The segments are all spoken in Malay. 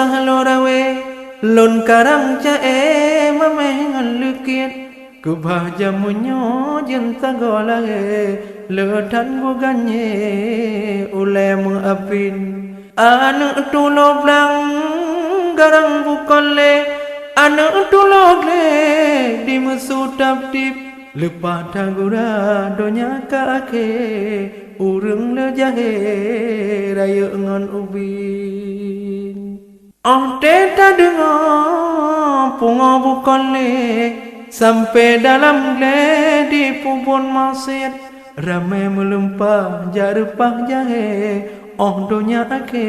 sahlorawe lon karang cae mamengan lukit kubah jamunyo jenta golage letan buganye ulem apin anu tulog lang garang bukole anu tulog le di mesutap tip lupa tagura donya kake urung le jahe raya ngon ubin teta dengar pungo bukole sampai dalam gledi pubon maksiat ramai melumpah jarupah jahe donya ake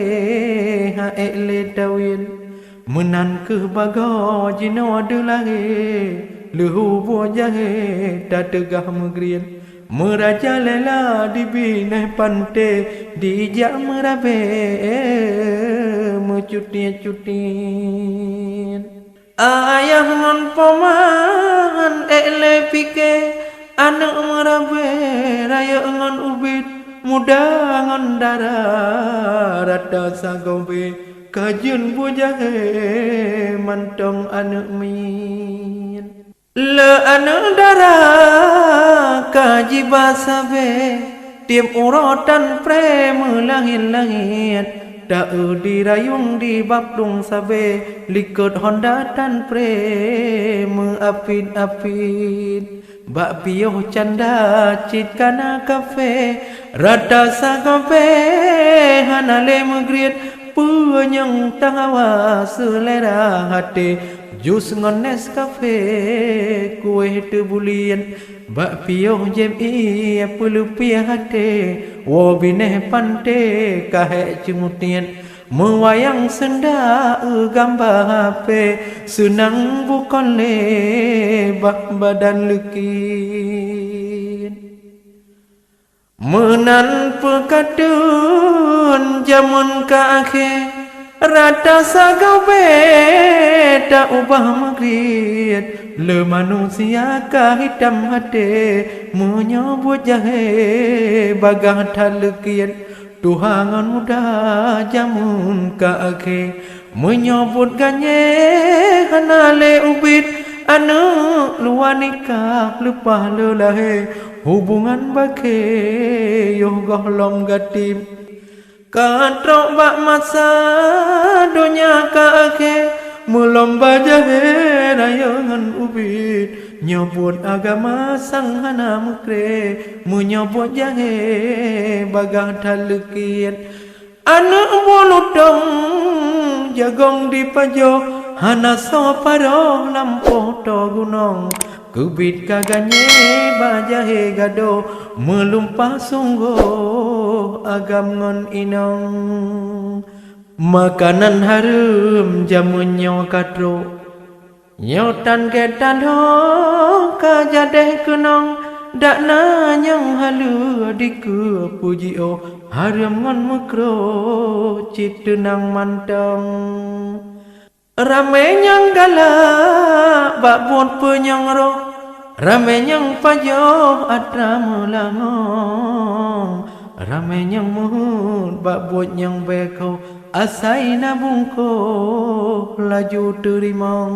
hae le dawin menan ke bago jino adulage lehu bo jahe tak tegah megrian meraja lela di bineh pante di jak merabe mecuti-cutin ayah ngon poman le pike anak merabe raya ngon ubit muda ngon dara rada sagobe kajun bo jahe mantong anak min le anu dara kaji basabe tiap urotan prema langit-langit tak dirayung di babdung sabe likut honda tan prema apit-apit bak pioh canda cit kana kafe rada sagobe hanale megriat punyang tawa selera hati jus ngon Nescafe kue tebulian bak pioh jem iya pelupia hati wabineh pante kahe cemutian mewayang senda gambar HP senang bukan le bak badan lekin menan pekadun jamun ke akhir rata sagobe tak ubah magriat le manusia ka hitam hati menyebut jahe bagah talekian tuhangan muda jamun ka ake menyebut ganye hanale ubit anu luar nikah lupa lelahe hubungan bake yoh gohlom gatim katrok bak masa dunia kake melomba jahe rayangan ubit nyebut agama sang hana mukre menyebut jahe bagah talekian anak bolotong jagong di pajo hana soparo lampo to gunong kubit kaganye bajahe gado melumpah sungguh agam ngon inong makanan harum jamun nyo katro nyotan ketan ho kajadeh kenong dak nanyang halu adiku puji o harum ngon mekro cit tenang mantong rame nyang galak bak buat penyang roh rame nyang pajo atra melangong rame nyang muhut bak buat nyang beko asai nabungko laju terimong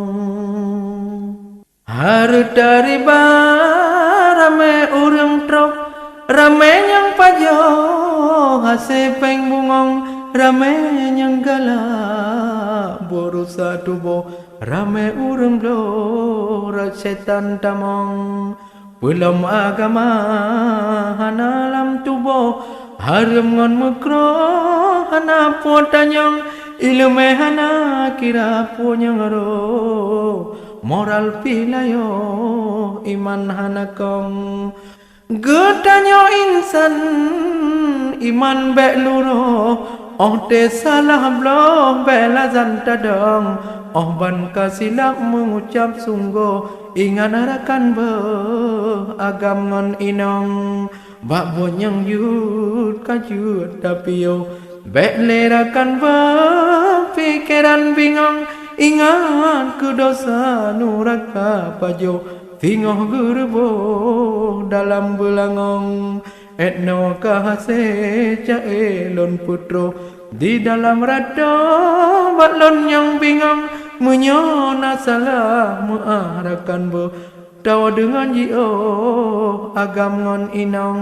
harta riba rame urang trok rame nyang pajo hase peng bungong rame nyang galak borusa tubo rame urang blora setan tamong belum agama hanalam tubo harum ngon mukro hana potanyong ilmu hana kira punyang ro moral pilayo iman hana kong getanyo insan iman bek luro te salah blong bela zantadong ban kasilak mengucap sungguh ingan harakan be agam ngon inong bak bonyang yud kajut tapi yo bek lerakan be pikiran bingong ingat ku dosa nuraka pajo tingoh gerbo dalam belangong etno kahase cae lon putro di dalam rado batlon yang bingung menyona salah muarakan bo tawa dengan jio agam ngon inong